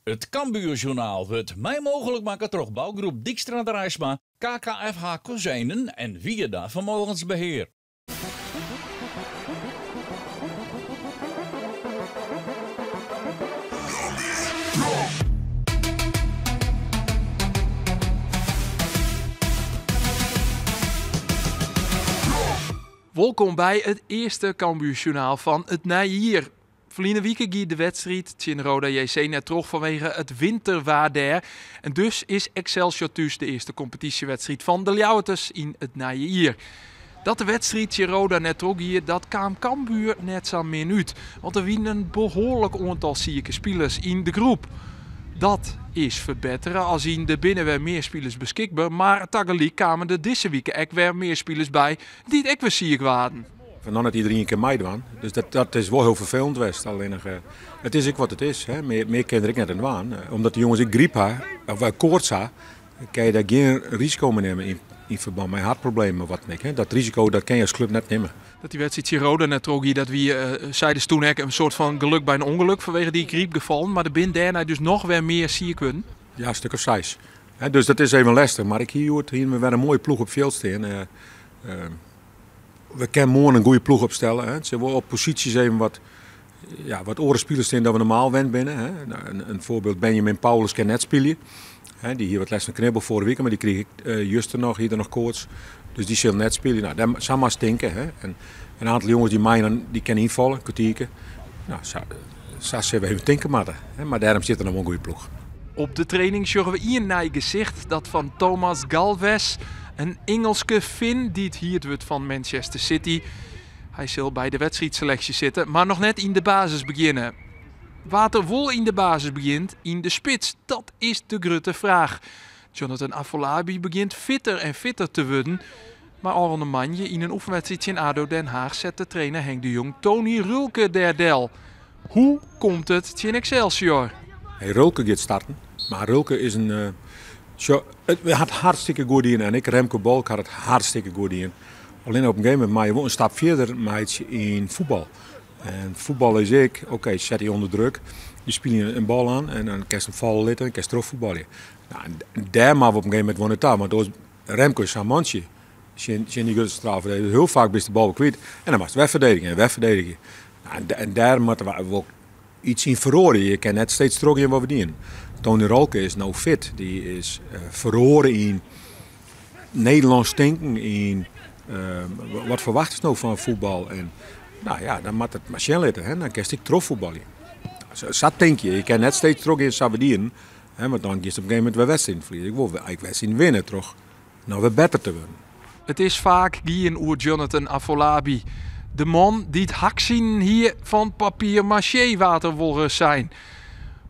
Het Cambuurjournaal wordt mij mogelijk maken door bouwgroep Dijkstra de Rijsma, KKFH Kozijnen en Vieda Vermogensbeheer. Welkom bij het eerste Cambuurjournaal van het najaar. Verleden week ging de wedstrijd tegen Roda JC net terug vanwege het winterwaarder. En dus is Excelsior thuis de eerste competitiewedstrijd van de Ljouwerters in het najaar. Dat de wedstrijd tegen Roda net terug hier, dat kwam Cambuur net zo min uit. Want er waren een behoorlijk aantal zieke spelers in de groep. Dat is verbeteren als in de binnenweer meer spelers beschikbaar. Maar tegelijk kwamen er deze week ook weer meer spelers bij die het ook weer ziek waren. Van dan net iedereen een keer meedoen. Dus dat is wel heel vervelend geweest. Alleen het is ook wat het is. Hè. Meer kan er ik net aan doen. Omdat de jongens ik griep hebben, of koorts hebben, kan je daar geen risico mee nemen in verband met hartproblemen of wat dan ook. Dat risico dat kan je als club net nemen. Dat die wedstrijd hier Roda net ook dat we zeiden toen een soort van geluk bij een ongeluk vanwege die griep gevallen. Maar er binnen daarna dus nog weer meer ziek kunnen. Ja, een stuk of 6. Dus dat is even lastig. Maar ik hier weer een mooie ploeg op veld staan. We kunnen morgen een goede ploeg opstellen. Hè. Ze worden op posities even wat orenspelers staan dan we normaal wend binnen. Hè. Een voorbeeld, Benjamin Paulus kan net spelen. Hè, die hier wat les van knibbel vorige week, maar die kreeg ik juist hier nog koorts. Dus die zullen net spelen. Nou, dat zou maar stinken. Hè. En een aantal jongens die mij die kunnen invallen, kwartiertje. Nou, zo zullen we even tinken maken. Maar daarom zit er nog een goede ploeg. Op de training zorgen we hier naar gezicht dat van Thomas Galvez. Een Engelske Fin die het hier wordt van Manchester City. Hij zal bij de wedstrijdselectie zitten, maar nog net in de basis beginnen. Wat er wel in de basis begint, in de spits, dat is de grote vraag. Jonathan Afolabi begint fitter en fitter te worden. Maar al een manje in een oefenwedstrijd in ADO Den Haag zet de trainer Henk de Jong Tony Rulke derdel. Hoe komt het in Excelsior? Rulke gaat starten, maar Rulke is een... Het had hartstikke goed in en ik Remco Balk had het hartstikke goed in. Alleen op een gegeven moment maak je wel een stap verder in voetbal. En voetbal is oké, zet je onder druk. Je speelt een bal aan en dan kan je hem vallen litten en kan je terugvoetballen. Nou, en daar maar op een gegeven moment won het daar. Maar door Remco is een mandje. Als je niet goed straffen, heel vaak is de bal kwijt. En dan was het wegverdedigen. Nou, en daar moeten we wel iets in verloren. Je kan net steeds terug in wat we doen. Tony Rulke is nou fit. Die is verloren in Nederlands denken. In wat verwacht is nou van voetbal? En nou ja, dan moet het machine letten. Dan kan je terugvoetballen. Zo denk je. Je kan net steeds terug in Sabedien. Maar dan is het op een gegeven moment weer wedstrijd verliezen. Ik wil eigenlijk wedstrijd winnen terug. Nou weer beter te worden. Het is vaak Guyen oer Jonathan Afolabi. De man die het hakzien hier van papier maché waterwolgers zijn.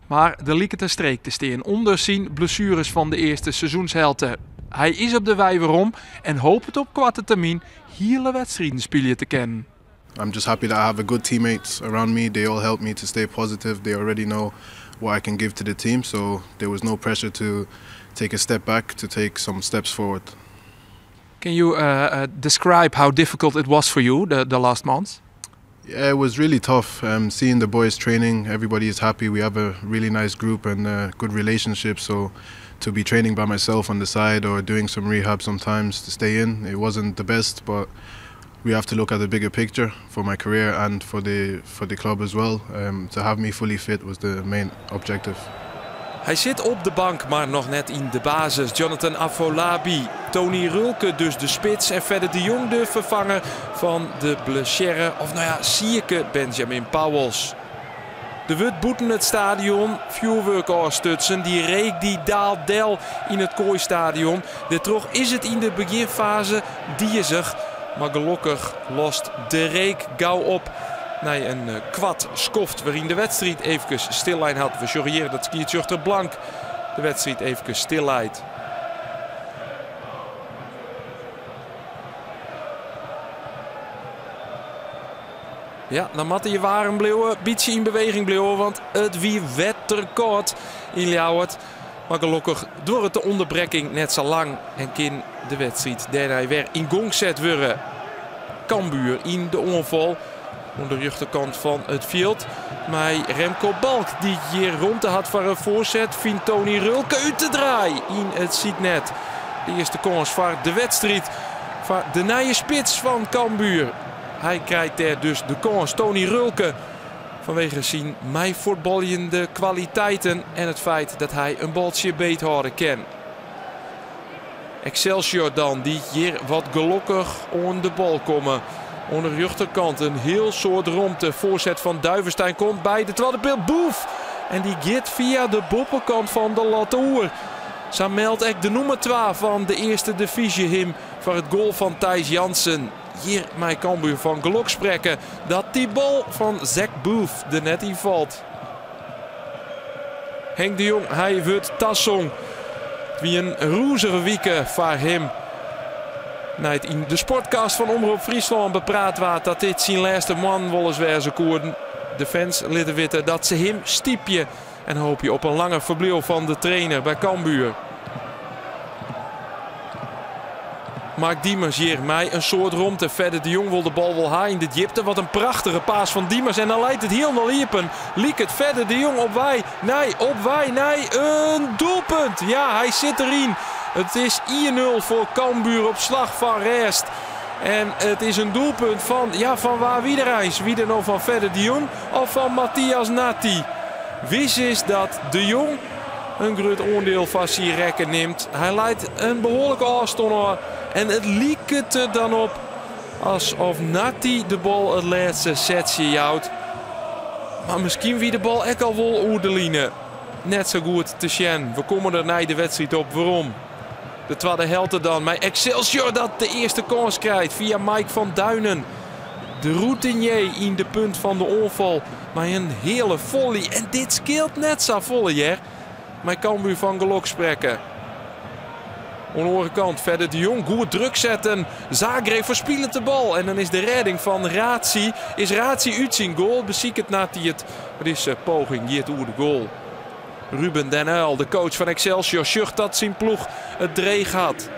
Maar er liep het een streek te staan onder zijn blessures van de eerste seizoenshelte. Hij is op de wei waarom en hoopt het op korte termijn hele wedstrijden spelen te kennen. I'm just happy that I have a good teammates around me. They all help me to stay positive. They already know what I can give to the team. So there was no pressure to take a step back, to take some steps forward. Can you describe how difficult it was for you the last months? Yeah, it was really tough. Seeing the boys training, everybody is happy. We have a really nice group and a good relationship. So to be training by myself on the side or doing some rehab sometimes to stay in, it wasn't the best. But we have to look at the bigger picture for my career and for the club as well. To have me fully fit was the main objective. Hij zit op de bank, maar nog net in de basis. Jonathan Afolabi, Tony Rulke dus de spits en verder de Jong de vervanger van de blessure, of nou ja, zieke Benjamin Pauwels. De Wut boeten het stadion, vuurwerk afstutsen, die reek die daaldel in het Kooistadion. De trog is het in de beginfase diezig, maar gelukkig lost de reek gauw op. Nee, een kwad skoft waarin de wedstrijd even stillijn had. We sorriëren dat skiertje blank de wedstrijd even stilheid. Ja, dan moeten je waren blijven, beetje in beweging blijven, want het wie wetterkort in Ljouwert. Maar gelukkig door het de onderbreking net zo lang en kan de wedstrijd daarna weer in gang zet worden. Cambuur in de onval. Aan de rechterkant van het veld. Maar Remco Balk die hier rond had voor een voorzet. Vindt Tony Rulke uit te draaien in het zietnet. De eerste kans voor de wedstrijd. Voor de nieuwe spits van Cambuur. Hij krijgt er dus de kans. Tony Rulke. Vanwege zijn voetballende kwaliteiten. En het feit dat hij een baltje beet houden kan. Excelsior dan. Die hier wat gelukkig aan de bal komen. Aan de rechterkant een heel soort romte. Voorzet van Duivenstein komt bij de tweede beeld. Boef! En die gaat via de boppenkant van de latoer. Zo meldt ook de nummer 2 van de eerste divisie hem voor het goal van Thijs Jansen. Hier mij Cambuur van geluk spreken dat die bal van Zach Boef er net in valt. Henk de Jong, hij wordt Tassong. Wie een roezige wieken voor hem. Net in de sportcast van Omroep Friesland bepraat wordt dat dit zijn laatste man wel eens wezen koerden. De fans lieten weten dat ze hem stiepje en hoop je op een lange verblijf van de trainer bij Cambuur. Mark Diemers hier mij een soort romte. Verder de Jong wil de bal wel haar in de diepte. Wat een prachtige paas van Diemers. En dan leidt het helemaal iepen. Liek het verder de Jong op wij. Nee, een doelpunt. Ja, hij zit erin. Het is 1-0 voor Cambuur op slag van rest. En het is een doelpunt van waar wie er is. Wie er nou van Verder de Jong of van Matthias Natti. Wist is dat de Jong een groot oordeel van zijn rekken neemt. Hij leidt een behoorlijke afstand. En het liekt er dan op alsof Natti de bal het laatste setje houdt. Maar misschien wie de bal ook al wel over de line. Net zo goed te zien. We komen er na de wedstrijd op. Waarom? De tweede helft dan. Maar Excelsior dat de eerste kans krijgt via Mike van Duinen. De routinier in de punt van de onval. Maar een hele volley. En dit scheelt net zo volley, hè. Maar Cambuur van geluk spreken. Aan de andere kant verder de Jong goed druk zetten. Zagreb verspielt de bal. En dan is de redding van Razi. Is Razi uit zijn goal? Beziek het nadat het is poging hier over de goal. Ruben den Uyl, de coach van Excelsior, schucht dat zijn ploeg het dreig had.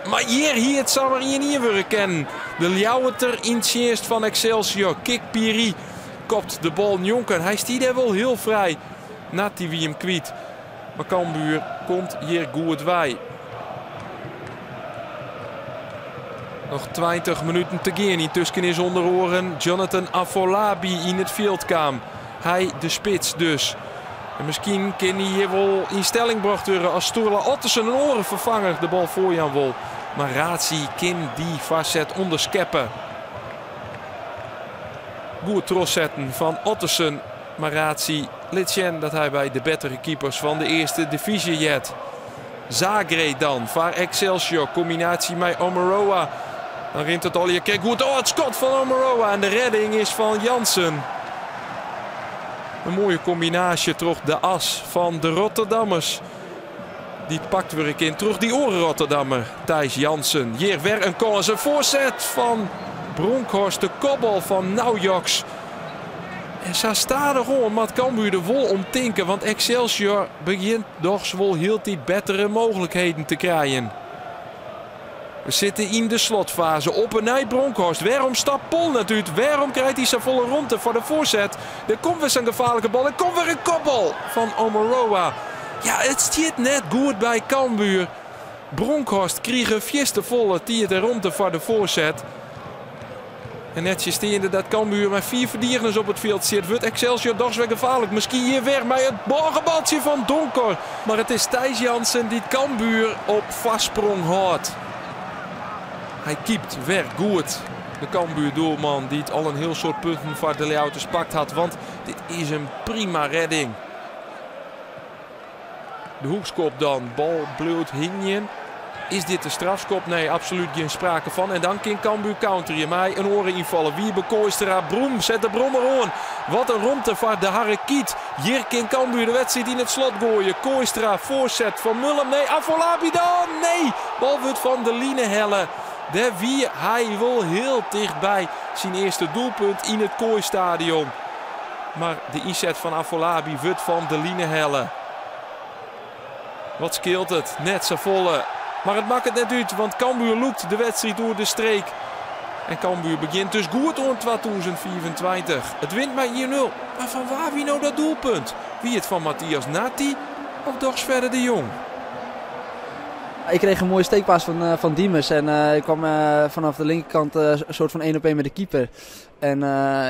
Maar hier het zal er niet weer kennen. De Ljouweter in het eerst van Excelsior. Kik Piri kopt de bal Jonker. Hij stiet er wel heel vrij. Natti wie hem kwijt. Maar Cambuur komt hier goed bij. Nog 20 minuten te gaan. Intussen is onder oren Jonathan Afolabi in het veld kwam. Hij de spits dus. En misschien kan hij hier wel in stelling gebracht worden als Sturla Ottersen een orenvervanger de bal voor Jan wil. Maar Razi kan die facet onderscheppen. Goed troszetten van Ottersen. Maar Razi liet zien dat hij bij de betere keepers van de eerste divisie jet. Zagreb dan, voor Excelsior. Combinatie met Omeroa. Dan rint het al hier. Kijk goed. Oh, het schot van Omeroa. En de redding is van Jansen. Een mooie combinatie terug de as van de Rotterdammers. Die pakt weer een keer terug die oren Rotterdammer. Thijs Jansen. Hier weer een kans. Een voorzet van Bronkhorst. De kopbal van Naujoks. En zo staat er gewoon met Cambuur de wol om tinken. Want Excelsior begint toch wel heel die betere mogelijkheden te krijgen. We zitten in de slotfase. Op een nij Bronkhorst. Waarom stapt Pol natuurlijk? Waarom krijgt hij zijn volle ronde voor de voorzet? Er komt weer zijn gevaarlijke bal. Er komt weer een kopbal van Omeroa. Ja, het stiert net goed bij Cambuur. Bronkhorst kreeg een fieste volle die de ronde voor de voorzet. En netjes steende dat Cambuur met 4 verdedigers op het veld zit. Wordt Excelsior toch weer gevaarlijk. Misschien hier weer met het borgenbaltje van Donker. Maar het is Thijs Jansen die Cambuur op vastsprong houdt. Hij keept weer goed. De Cambuur doelman die het al een heel soort punten voor de Leeuwters pakt had. Want dit is een prima redding. De hoekskop dan. Bal bloot Hinjen. Is dit de strafskop? Nee, absoluut geen sprake van. En dan kan Cambuur counteren. Maar een oren invallen. Wiebe Kooistra. Broem zet de brommer aan. Wat een romte van de Harrekiet. Hier kan Cambuur de wedstrijd in het slot gooien. Kooistra voorzet van Mullum. Nee, Afolabi dan. Nee, bal wordt van de line hellen. Daar wie hij wel heel dichtbij zijn eerste doelpunt in het Kooistadion. Maar de inzet van Afolabi wordt van de line hellen. Wat scheelt het? Net zo volle. Maar het maakt het net uit, want Cambuur loopt de wedstrijd door de streek. En Cambuur begint dus goed rond 2024. Het wint met 1-0. Maar van waar wie nou dat doelpunt? Wie het van Matthias Natti of toch Sverre de Jong? Ik kreeg een mooie steekpaas van Diemers en ik kwam vanaf de linkerkant een soort van 1-op-1 met de keeper. En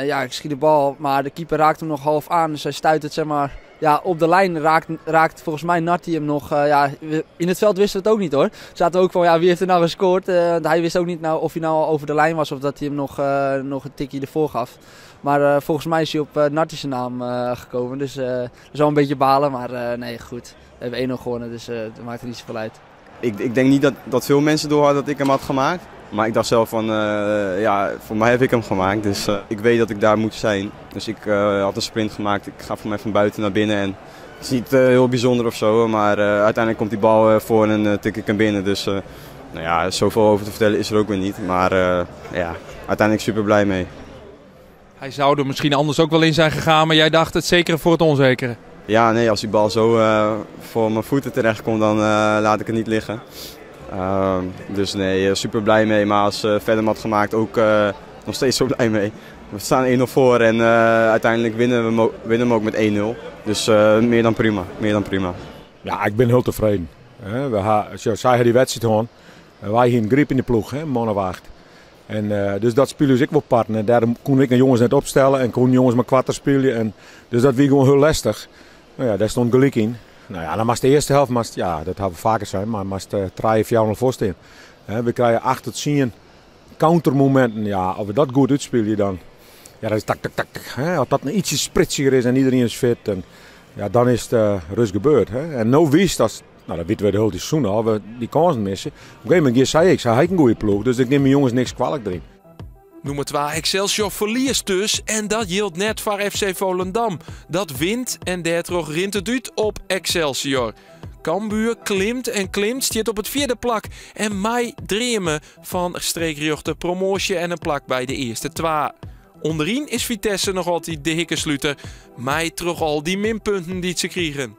ja, ik schiet de bal, maar de keeper raakt hem nog half aan, dus hij stuit het zeg maar ja, op de lijn. Raakt volgens mij Natti hem nog, ja, in het veld wisten we het ook niet hoor. Zaten ook van ja, wie heeft er nou gescoord? Hij wist ook niet nou, of hij nou al over de lijn was of dat hij hem nog een tikje ervoor gaf. Maar volgens mij is hij op Natti's naam gekomen, dus dat is wel een beetje balen, maar nee goed. We hebben 1-0 gewonnen, dus dat maakt er niet zoveel uit. Ik denk niet dat veel mensen door hadden dat ik hem had gemaakt. Maar ik dacht zelf van, ja, voor mij heb ik hem gemaakt. Dus ik weet dat ik daar moet zijn. Dus ik had een sprint gemaakt. Ik ga voor mij van buiten naar binnen. En het is niet heel bijzonder of zo. Maar uiteindelijk komt die bal voor en tik ik hem binnen. Dus nou ja, zoveel over te vertellen is er ook weer niet. Maar ja, uiteindelijk super blij mee. Hij zou er misschien anders ook wel in zijn gegaan. Maar jij dacht het zekere voor het onzekere. Ja, nee, als die bal zo voor mijn voeten terecht komt, dan laat ik het niet liggen. Dus nee, super blij mee. Maar als Verdem had gemaakt, ook nog steeds zo blij mee. We staan 1-0 voor en uiteindelijk winnen we hem ook met 1-0. Dus meer dan prima, meer dan prima. Ja, ik ben heel tevreden. We zagen die wedstrijd gewoon. Wij hier een grip in de ploeg, mannenwacht. En dus dat spelen dus ik wel part. En daar kon ik de jongens net opstellen en kon jongens maar kwartier spelen. En dus dat was gewoon heel lastig. Nou ja, daar stond gelijk in. Nou ja, dan was de eerste helft, ja, dat hebben we vaker zijn, maar moest 3-4 voorst in. We krijgen 8 tot 10 countermomenten. Ja, als we dat goed uitspelen dan, ja, dat is tak, tak, tak. Als dat een ietsje spritsiger is en iedereen is fit, en, ja, dan is het rust gebeurd. En nou wist dat, nou dat weten we de hele seizoen al, we die kansen missen. Op een gegeven moment zei ik, hij een goede ploeg, dus ik neem mijn jongens niks kwalijk erin. Nummer 2 Excelsior verliest dus en dat hield net voor FC Volendam. Dat wint en daardoor rint het uit op Excelsior. Cambuur klimt en klimt, staat op het 4e plak. En mij dreamen van streekrechte promotie en een plak bij de eerste 2. Onderin is Vitesse nog altijd de hikkensluiter. Mij terug al die minpunten die ze kregen.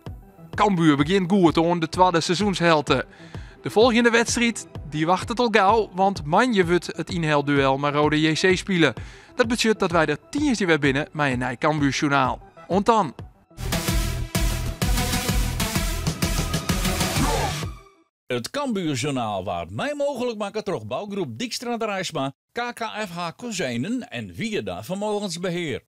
Cambuur begint goed aan de tweede seizoenshelte. De volgende wedstrijd die wacht het al gauw, want Manje wordt het inhaalduel met Rode JC spelen. Dat betekent dat wij er 10 jaar weer binnen met een nieuw Cambuurjournaal. En dan. Het Cambuurjournaal waard mij mogelijk maken door bouwgroep Dijkstra de Rijsma, KKFH Kozijnen en Vieda Vermogensbeheer.